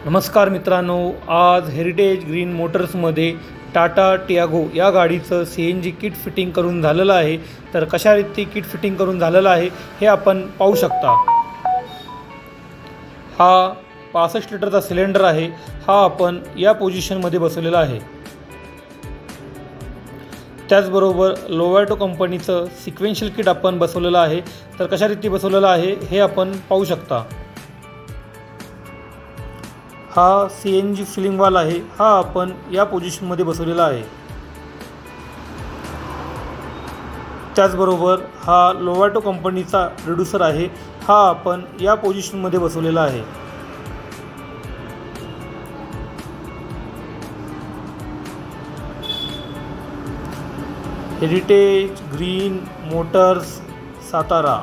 नमस्कार मित्रांनो, आज हेरिटेज ग्रीन मोटर्समध्ये टाटा टियागो या गाडीचं CNG किट फिटिंग करून झालेलं आहे। तर कशा रीती किट फिटिंग करून झालेलं आहे हे आपण पाहू शकता। हा 65 लिटरचा सिलेंडर आहे। हा आपण या पोझिशनमध्ये बसवलेला आहे। त्याचबरोबर लोवॅटो कंपनीचं सिक्वेन्शियल किट आपण बसवलेलं आहे। तर कशा रीती बसवलेलं आहे हे आपण पाहू शकता। हा CNG फिलिंग वाल आहे। हा आपण या पोझिशनमध्ये बसवलेला आहे। त्याचबरोबर हा लोवॅटो कंपनीचा रिड्यूसर आहे। हा आपण या पोझिशनमध्ये बसवलेला आहे। Heritage green Motors Satara.